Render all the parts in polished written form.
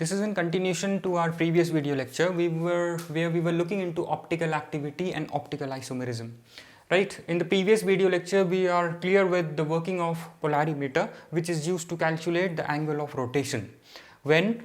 This is in continuation to our previous video lecture where we were looking into optical activity and optical isomerism. Right, in the previous video lecture we are clear with the working of polarimeter, which is used to calculate the angle of rotation when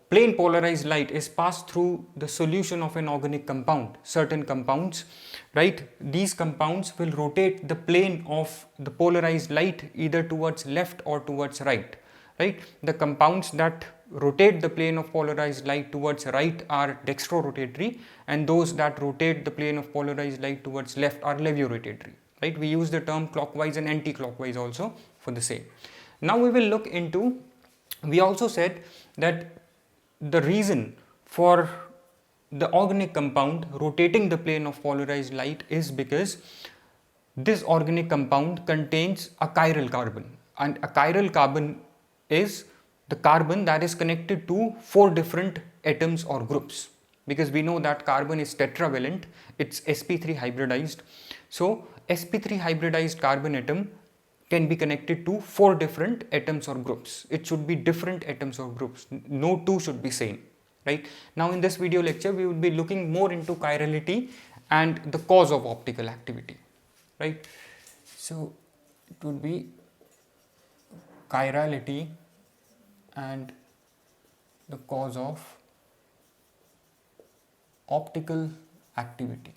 plane polarized light is passed through the solution of an organic compound. Certain compounds, right, these compounds will rotate the plane of the polarized light either towards left or towards right. Right, the compounds that rotate the plane of polarized light towards right are dextrorotatory, and those that rotate the plane of polarized light towards left are levorotatory. Right, we use the term clockwise and anti-clockwise also for the same. Now we will look into, we also said that the reason for the organic compound rotating the plane of polarized light is because this organic compound contains a chiral carbon, and a chiral carbon is the carbon that is connected to 4 different atoms or groups, because we know that carbon is tetravalent, it's sp3 hybridized. So sp3 hybridized carbon atom can be connected to 4 different atoms or groups. It should be different atoms or groups, no two should be same. Right, now in this video lecture we will be looking more into chirality and the cause of optical activity. Right, so it would be chirality and the cause of optical activity.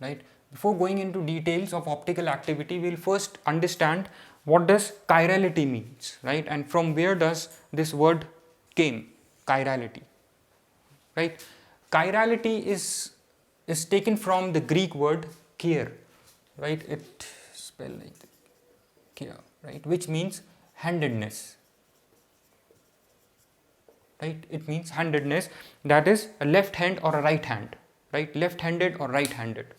Right, before going into details of optical activity, we will first understand what does chirality means, right, and from where does this word came, chirality. Right, chirality is taken from the Greek word chir, right, it spelled like chir, right, which means handedness. Right, it means handedness, that is a left hand or a right hand, right, left handed or right handed.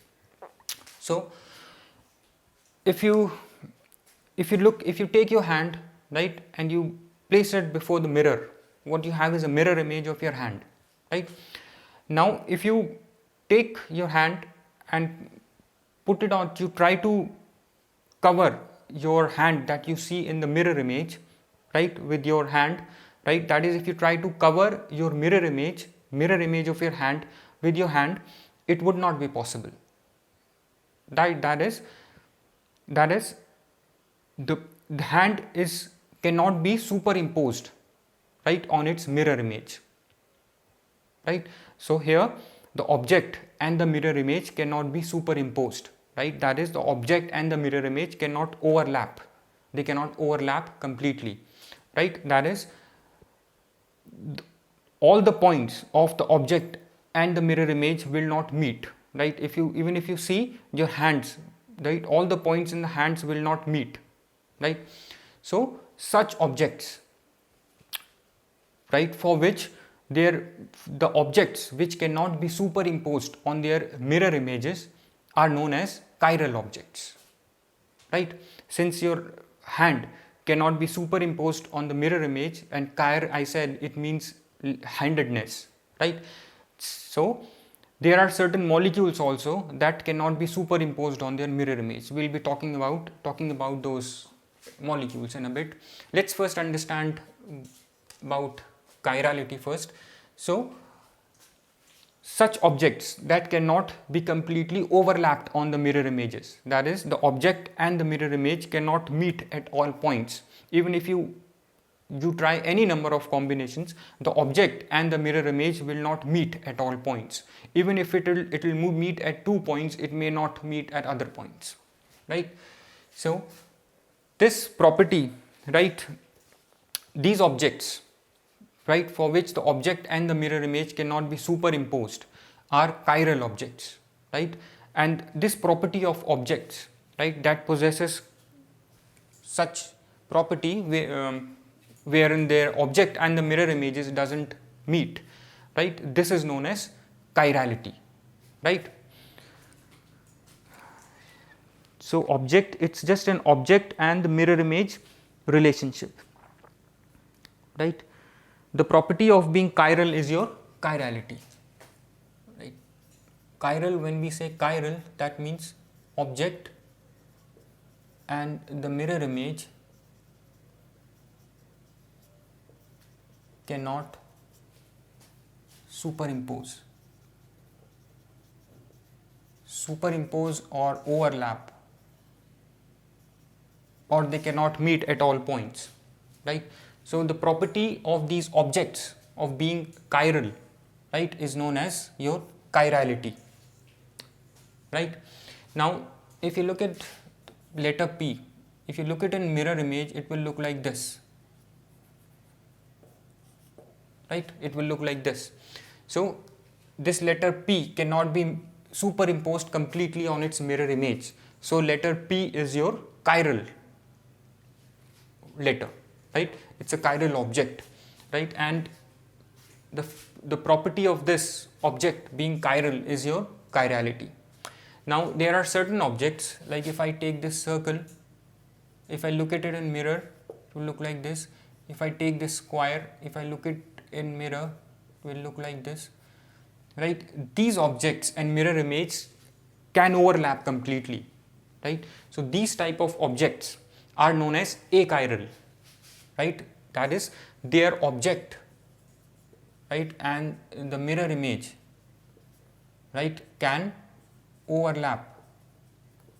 So if you take your hand, right, and you place it before the mirror, what you have is a mirror image of your hand. Right, now if you take your hand and put it on, you try to cover your hand that you see in the mirror image, right, with your hand, right, that is, if you try to cover your mirror image of your hand with your hand, it would not be possible. That is the hand is cannot be superimposed, right, on its mirror image. Right, so here the object and the mirror image cannot be superimposed. Right, that is, the object and the mirror image cannot overlap, they cannot overlap completely. Right, that is, all the points of the object and the mirror image will not meet. Right, even if you see your hands, right, all the points in the hands will not meet. Right, so such objects, right, for which the objects which cannot be superimposed on their mirror images are known as chiral objects. Right, since your hand cannot be superimposed on the mirror image, and chir, I said, it means handedness. Right, so there are certain molecules also that cannot be superimposed on their mirror image. We will be talking about those molecules in a bit. Let's first understand about chirality first. So such objects that cannot be completely overlapped on the mirror images, that is, the object and the mirror image cannot meet at all points. Even if you try any number of combinations, the object and the mirror image will not meet at all points. Even if it will meet at 2 points, it may not meet at other points. Right, so this property, right, these objects, right, for which the object and the mirror image cannot be superimposed are chiral objects. Right, and this property of objects, right, that possesses such property wherein their object and the mirror images doesn't meet, right, this is known as chirality. Right, so object, it's just an object and the mirror image relationship. Right, the property of being chiral is your chirality. Right, chiral, when we say chiral, that means object and the mirror image cannot superimpose or overlap, or they cannot meet at all points, right? So the property of these objects of being chiral, right, is known as your chirality, right? Now if you look at letter P, if you look at in mirror image, it will look like this, right? It will look like this. So this letter P cannot be superimposed completely on its mirror image. So letter P is your chiral letter, right? It's a chiral object, right? And the property of this object being chiral is your chirality. Now there are certain objects, like if I take this circle, if I look at it in mirror, it will look like this. If I take this square, if I look at in mirror, it will look like this, right? These objects and mirror image can overlap completely, right? So these type of objects are known as achiral, right? That is, their object, right, and the mirror image, right, can overlap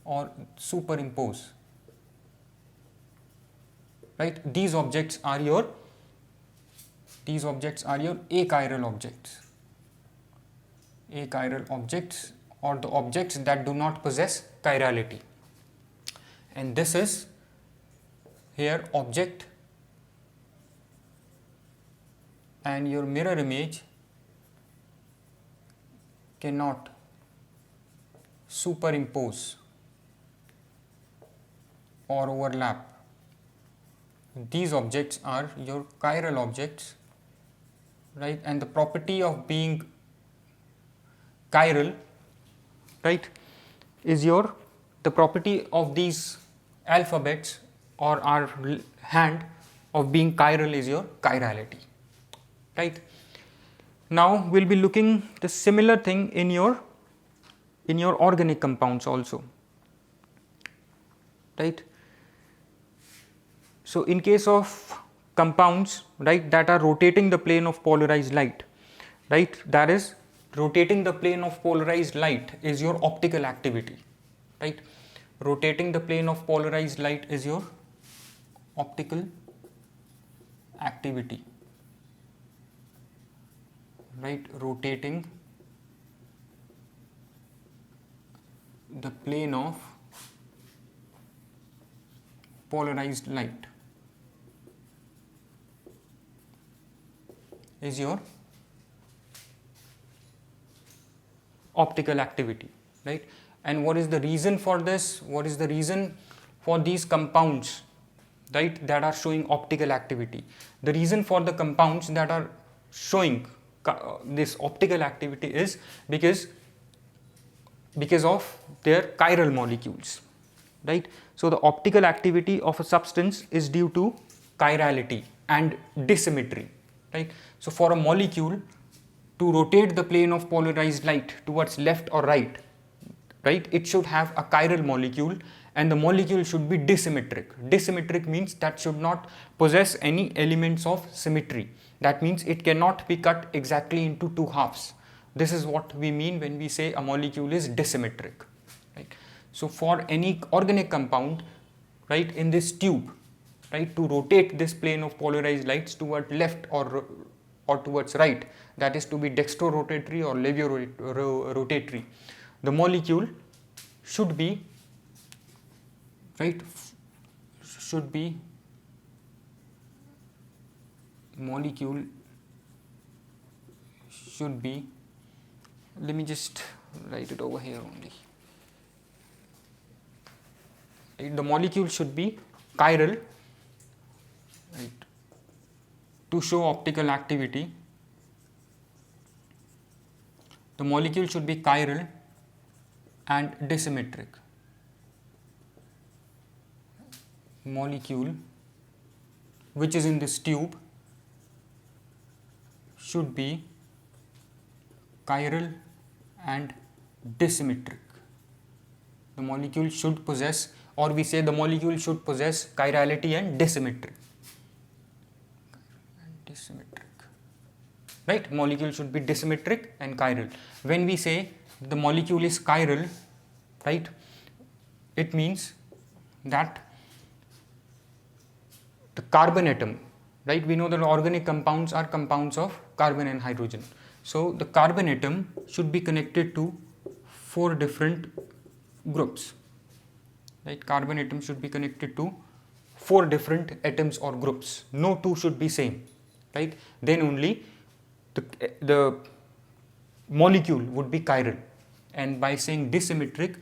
or superimpose, right? These objects are your achiral objects, or the objects that do not possess chirality. And this is here object and your mirror image cannot superimpose or overlap. These objects are your chiral objects, right? And the property of being chiral, right, is the property of these alphabets or our hand of being chiral is your chirality, right? Now we'll be looking the similar thing in your organic compounds also, right? So in case of compounds, right, that are rotating the plane of polarized light, right, that is, rotating the plane of polarized light is your optical activity, right? Rotating the plane of polarized light is your optical activity, right? Rotating the plane of polarized light is your optical activity, right? And what is the reason for this? What is the reason for these compounds, right, that are showing optical activity? The reason for the compounds that are showing this optical activity is because of their chiral molecules, right? So the optical activity of a substance is due to chirality and dissymmetry, right? So for a molecule to rotate the plane of polarized light towards left or right, it should have a chiral molecule, and the molecule should be dissymmetric. Dissymmetric means that should not possess any elements of symmetry. That means it cannot be cut exactly into two halves. This is what we mean when we say a molecule is dissymmetric, right? So for any organic compound, right, in this tube, right, to rotate this plane of polarized lights toward left or towards right, that is to be dextrorotatory or levorotatory, the molecule should be, right, let me just write it over here only. Right, the molecule should be chiral, right, to show optical activity. The molecule should be chiral and dissymmetric. Molecule which is in this tube should be chiral and dissymmetric. The molecule should possess, or we say the molecule should possess chirality and dissymmetry. Dissymmetric. right? Molecule should be disymmetric and chiral. When we say the molecule is chiral, right, it means that the carbon atom, right, we know that organic compounds are compounds of carbon and hydrogen. So the carbon atom should be connected to 4 different groups, right? Carbon atom should be connected to 4 different atoms or groups. No two should be same, right? Then only the molecule would be chiral. And by saying disymmetric,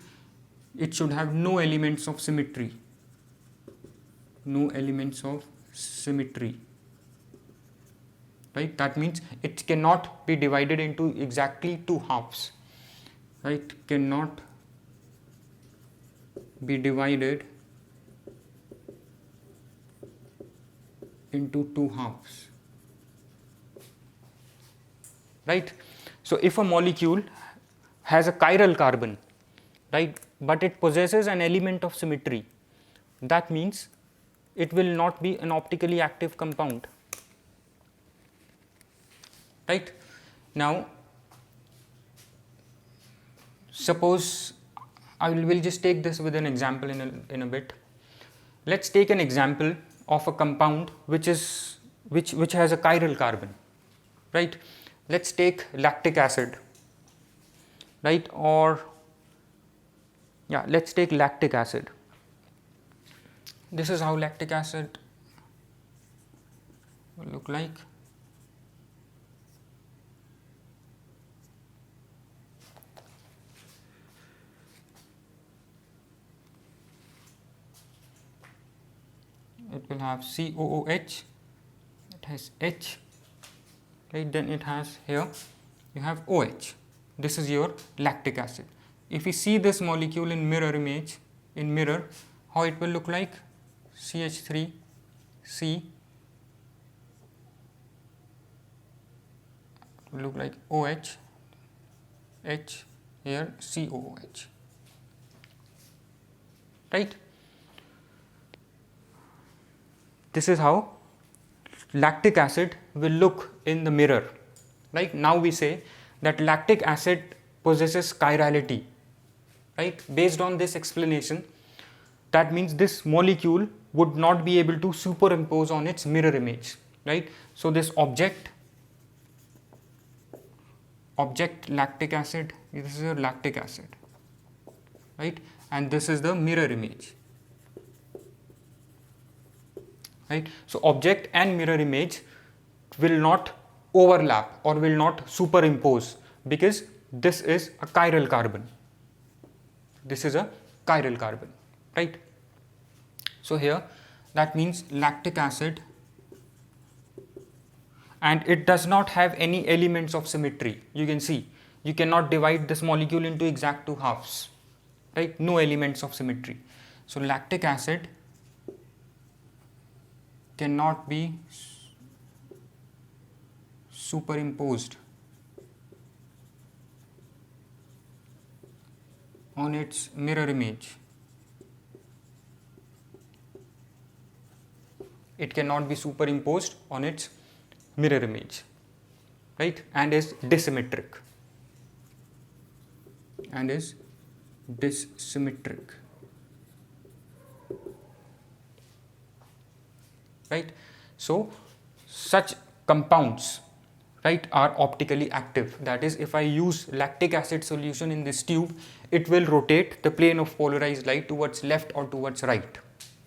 it should have no elements of symmetry. No elements of symmetry, right? That means it cannot be divided into exactly 2 halves, right? Cannot be divided into 2 halves, right? So if a molecule has a chiral carbon, right, but it possesses an element of symmetry, that means it will not be an optically active compound, right? Now suppose I will just take this with an example in a bit. Let's take an example of a compound which has a chiral carbon, right? Let's take lactic acid, right? Or yeah, let's take lactic acid. This is how lactic acid will look like. It will have COOH, it has H, right? Then it has here you have OH. This is your lactic acid. If we see this molecule in mirror image, in mirror, how it will look like? CH3, C, it will look like OH, H, here COOH, right? This is how lactic acid will look in the mirror. Right? Now we say that lactic acid possesses chirality, right? Based on this explanation, that means this molecule would not be able to superimpose on its mirror image, right? So this object lactic acid, this is a lactic acid, right? And this is the mirror image, right? So object and mirror image will not overlap or will not superimpose because this is a chiral carbon. This is a chiral carbon, right? So here that means lactic acid, and it does not have any elements of symmetry. You can see you cannot divide this molecule into exact 2 halves, right? No elements of symmetry. So lactic acid cannot be superimposed on its mirror image. It cannot be superimposed on its mirror image, right? And is dissymmetric. Right? So such compounds, right, are optically active. That is, if I use lactic acid solution in this tube, it will rotate the plane of polarized light towards left or towards right,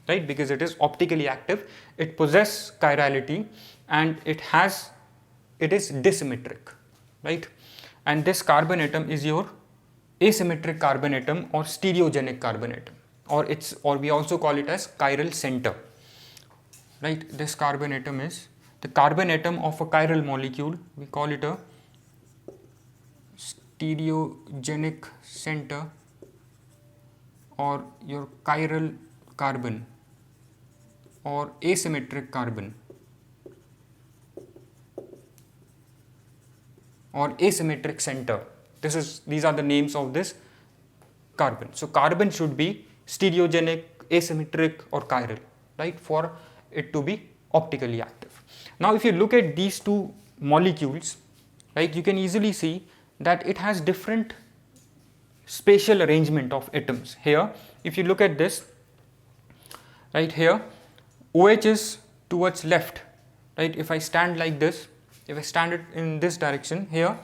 right? Because it is optically active, it possesses chirality, and it is dissymmetric, right? And this carbon atom is your asymmetric carbon atom or stereogenic carbon atom, or we also call it as chiral center, right? This carbon atom is the carbon atom of a chiral molecule. We call it a stereogenic center or your chiral carbon or asymmetric carbon or asymmetric center. These are the names of this carbon. So carbon should be stereogenic, asymmetric or chiral, right, for it to be optically active. Now if you look at these two molecules, right, you can easily see that it has different spatial arrangement of atoms. Here, if you look at this, right here, OH is towards left, right? If I stand like this, if I stand it in this direction, here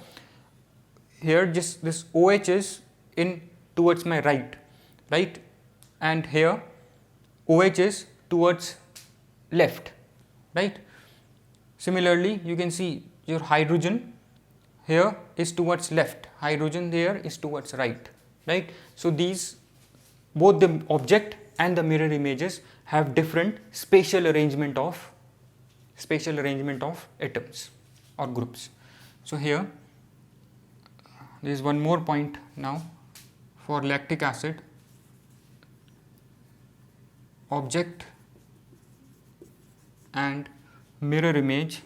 just this OH is in towards my right, right? And here OH is towards left, right? Similarly, you can see your hydrogen here is towards left, hydrogen there is towards right, right? So these, both the object and the mirror images have different spatial arrangement of atoms or groups. So here there is one more point now for lactic acid. Object and mirror image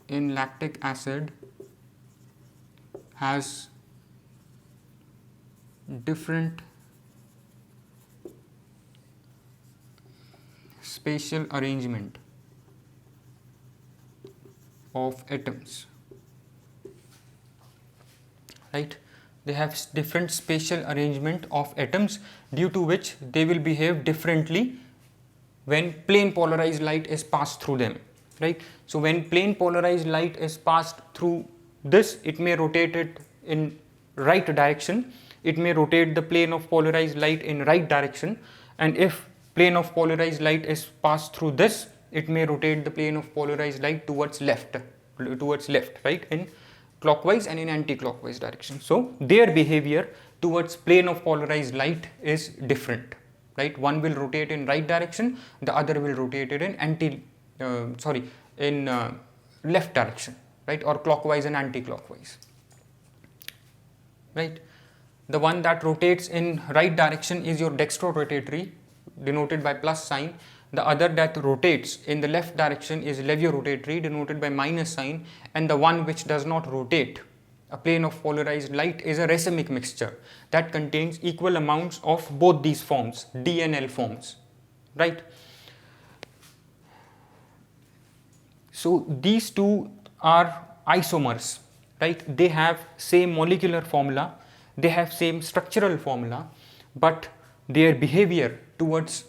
in lactic acid has different spatial arrangement of atoms, right? They have different spatial arrangement of atoms, due to which they will behave differently when plane polarized light is passed through them, right? So when plane polarized light is passed through this, it may rotate it in right direction, it may rotate the plane of polarized light in right direction, and if plane of polarized light is passed through this, it may rotate the plane of polarized light towards left, right, in clockwise and in anti-clockwise direction. So their behavior towards plane of polarized light is different, right? One will rotate in right direction, the other will rotate it in left direction, right, or clockwise and anti-clockwise, right? The one that rotates in right direction is your dextrorotatory, denoted by plus sign. The other that rotates in the left direction is levorotatory, denoted by minus sign, and the one which does not rotate a plane of polarized light is a racemic mixture that contains equal amounts of both these forms, D and L forms, right? So these two are isomers, right? They have same molecular formula, they have same structural formula, but their behavior towards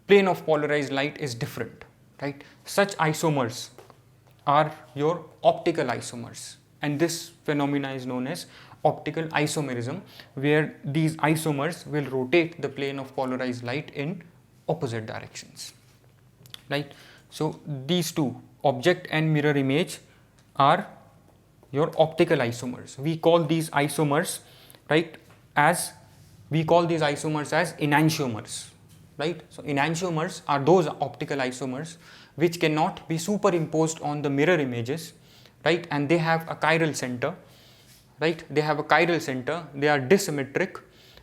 plane of polarized light is different, right? Such isomers are your optical isomers, and this phenomena is known as optical isomerism, where these isomers will rotate the plane of polarized light in opposite directions, right? So these two, object and mirror image, are your optical isomers. We call these isomers, right, as enantiomers, right? So enantiomers are those optical isomers which cannot be superimposed on the mirror images, right? And they have a chiral center, right? They have a chiral center, they are dissymmetric,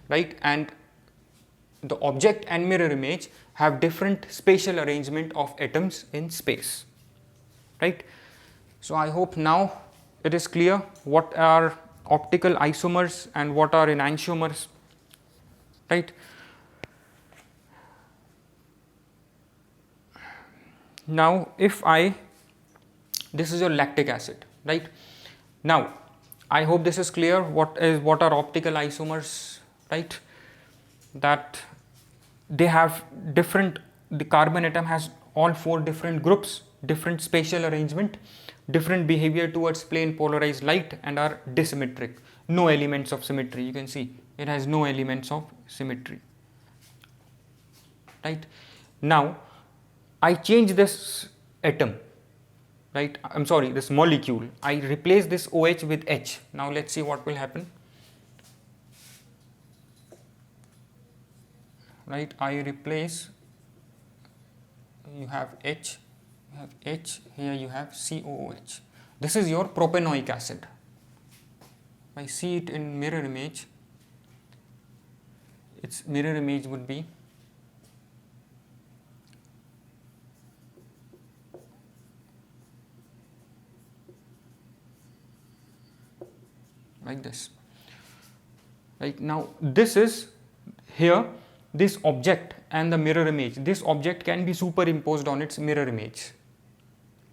right? And the object and mirror image have different spatial arrangement of atoms in space, right? So I hope now it is clear what are optical isomers and what are enantiomers, right? Now if this is your lactic acid, right? Now I hope this is clear what are optical isomers, right? That they have different, the carbon atom has all four different groups, different spatial arrangement, different behavior towards plane polarized light, and are dissymmetric, no elements of symmetry. You can see it has no elements of symmetry, right? Now I change this atom, right? I'm sorry, this molecule. I replace this OH with H. Now let's see what will happen, right? I replace, you have H, here you have COOH. This is your propanoic acid. I see it in mirror image, its mirror image would be like this, right? Now this is here, this object and the mirror image, this object can be superimposed on its mirror image,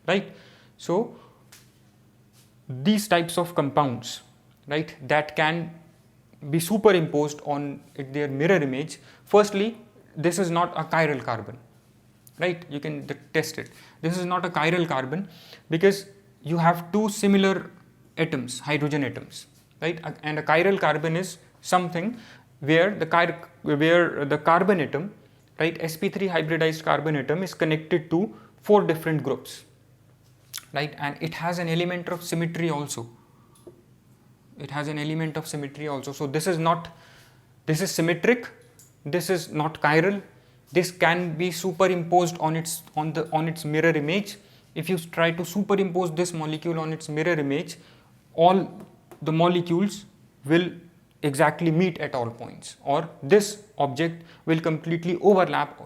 right? So these types of compounds, right, that can be superimposed on their mirror image. Firstly, this is not a chiral carbon, right? You can test it. This is not a chiral carbon because you have two similar atoms, hydrogen atoms, right? And a chiral carbon is something where the carbon atom, right, sp3 hybridized carbon atom is connected to 4 different groups, right? And it has an element of symmetry also. It has an element of symmetry also. So this is symmetric. This is not chiral. This can be superimposed on its mirror image. If you try to superimpose this molecule on its mirror image, all the molecules will exactly meet at all points, or this object will completely overlap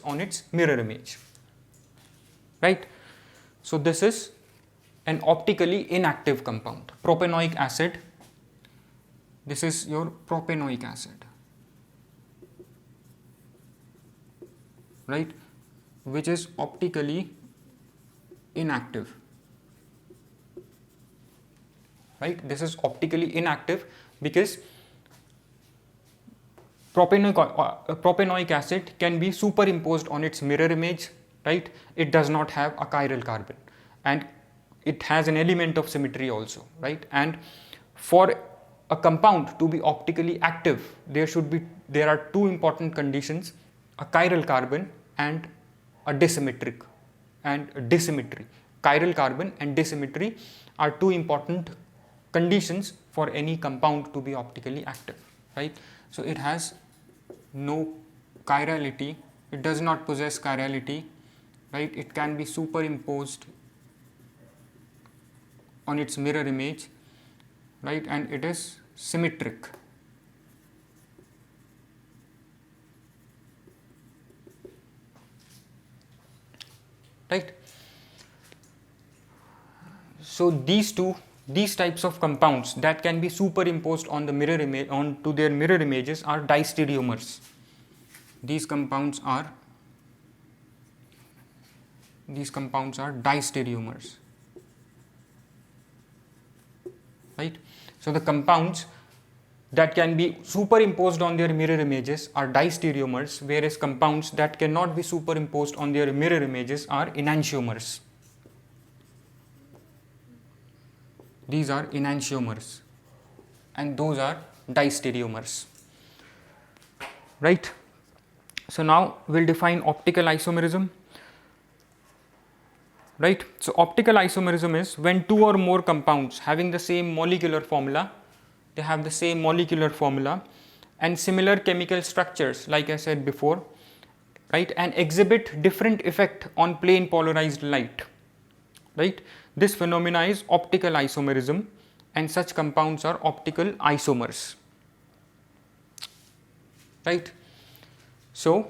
on its mirror image, right? So this is an optically inactive compound, propanoic acid. This is your propanoic acid, right, which is optically inactive, right? This is optically inactive because propanoic acid can be superimposed on its mirror image, right? It does not have a chiral carbon and it has an element of symmetry also, right? And for a compound to be optically active, there are two important conditions: a chiral carbon and a disymmetric and dissymmetry. Chiral carbon and dissymmetry are two important conditions for any compound to be optically active, right? So it has no chirality, it does not possess chirality, right? It can be superimposed on its mirror image, right? And it is symmetric. Right? So these types of compounds that can be superimposed on the mirror image onto their mirror images are distereomers. These compounds are distereomers, right? So the compounds that can be superimposed on their mirror images are distereomers, whereas compounds that cannot be superimposed on their mirror images are enantiomers. These are enantiomers and those are distereomers, right? So now we'll define optical isomerism, right? So optical isomerism is when two or more compounds having the same molecular formula, they have the same molecular formula and similar chemical structures, like I said before, right, and exhibit different effect on plane polarized light, right? This phenomena is optical isomerism and such compounds are optical isomers, right? So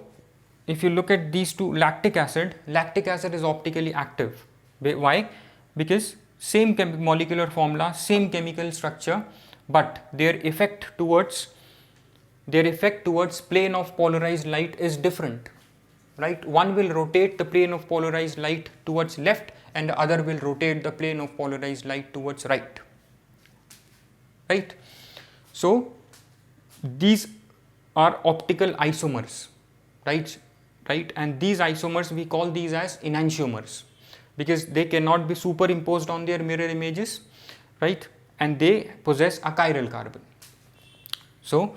if you look at these two, lactic acid is optically active. Why? Because same molecular formula, same chemical structure, but their effect towards plane of polarized light is different, right? One will rotate the plane of polarized light towards left and the other will rotate the plane of polarized light towards right, right? So these are optical isomers, right? And these isomers, we call these as enantiomers because they cannot be superimposed on their mirror images, right? And they possess a chiral carbon. So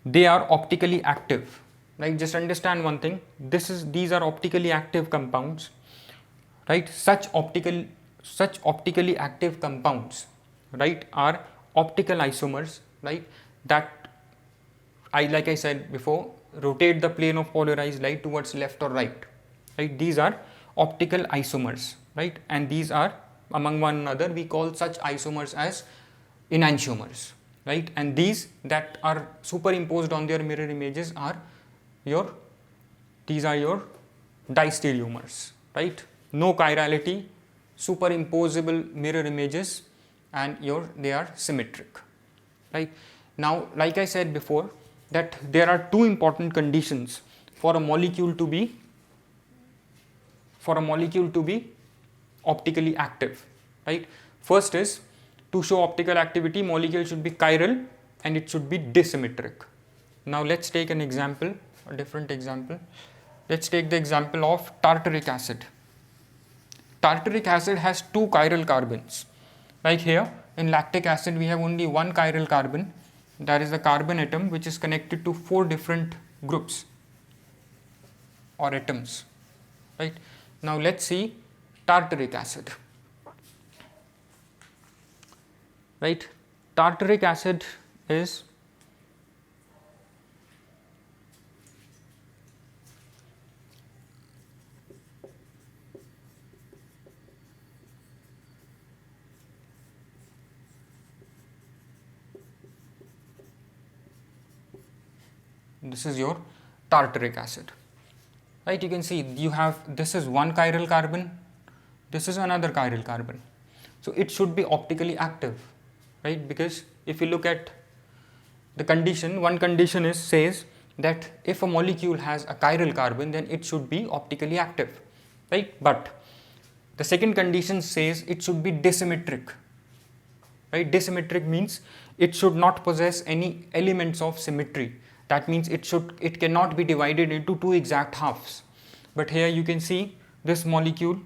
they are optically active, right? Just understand one thing, these are optically active compounds, right? Such optically active compounds, right, are optical isomers, right, that like I said before, rotate the plane of polarized light towards left or right, right? These are optical isomers, right? And these are among one another, we call such isomers as enantiomers, right? And these that are superimposed on their mirror images are your distereomers, right? No chirality, superimposable mirror images, and they are symmetric, right? Now, like I said before, that there are two important conditions for a molecule to be optically active, right? First is, to show optical activity, molecule should be chiral and it should be disymmetric. Now let's take an example, a different example. Let's take the example of tartaric acid. Tartaric acid has 2 chiral carbons. Like here in lactic acid we have only 1 chiral carbon, that is the carbon atom which is connected to 4 different groups or atoms, right? Now let's see tartaric acid, right? Tartaric acid is this is your tartaric acid, right? You can see you have, this is 1 chiral carbon, this is another chiral carbon, so it should be optically active, right? Because if you look at the condition, one condition says that if a molecule has a chiral carbon then it should be optically active, right? But the second condition says it should be disymmetric, right? Disymmetric means it should not possess any elements of symmetry. That means it cannot be divided into 2 exact halves. But here you can see this molecule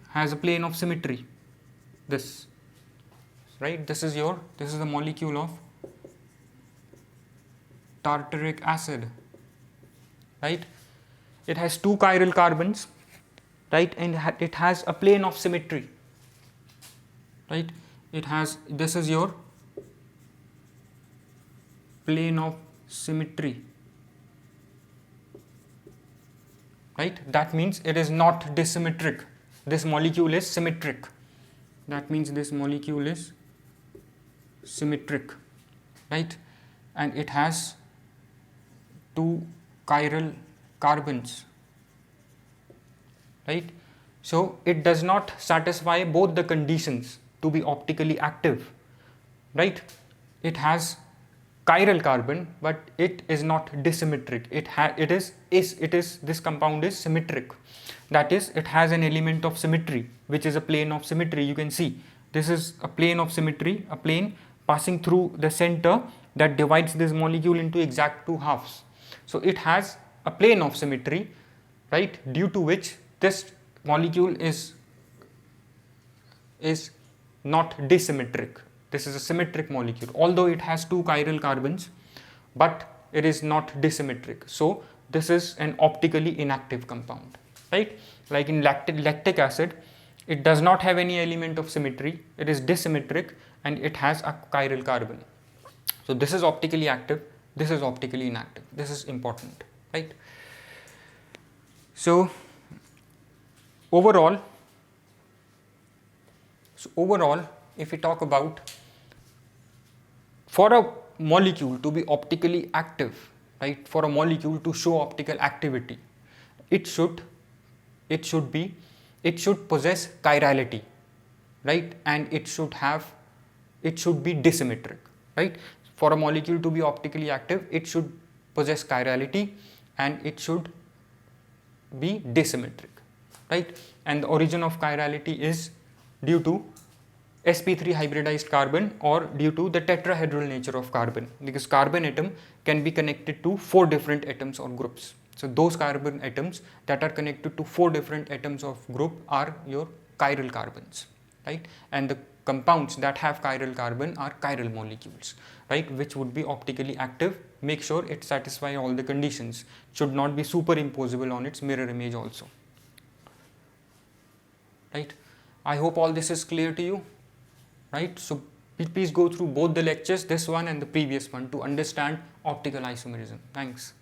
has a plane of symmetry, this, right? This is the molecule of tartaric acid, right? It has 2 chiral carbons, right? And it has a plane of symmetry, right? It has, this is your plane of symmetry, right? That means it is not disymmetric. This molecule is symmetric. That means this molecule is symmetric, right? And it has 2 chiral carbons, right? So it does not satisfy both the conditions to be optically active, right? It has chiral carbon, but it is not disymmetric. This compound is symmetric. That is, it has an element of symmetry, which is a plane of symmetry. You can see this is a plane of symmetry, a plane passing through the center that divides this molecule into exact 2 halves. So it has a plane of symmetry, right, due to which this molecule is not disymmetric. This is a symmetric molecule, although it has 2 chiral carbons, but it is not disymmetric. So this is an optically inactive compound, right? Like in lactic acid, it does not have any element of symmetry, it is disymmetric and it has a chiral carbon. So this is optically active, this is optically inactive. This is important, right? So overall, if we talk about, for a molecule to be optically active, right, for a molecule to show optical activity, it should possess chirality, right, and it should be disymmetric, right? For a molecule to be optically active, it should possess chirality and it should be disymmetric, right? And the origin of chirality is due to sp3 hybridized carbon or due to the tetrahedral nature of carbon, because carbon atom can be connected to 4 different atoms or groups. So those carbon atoms that are connected to 4 different atoms of group are your chiral carbons, right? And the compounds that have chiral carbon are chiral molecules, right, which would be optically active. Make sure it satisfies all the conditions, should not be superimposable on its mirror image also, right? I hope all this is clear to you, right? So please go through both the lectures, this one and the previous one, to understand optical isomerism. Thanks.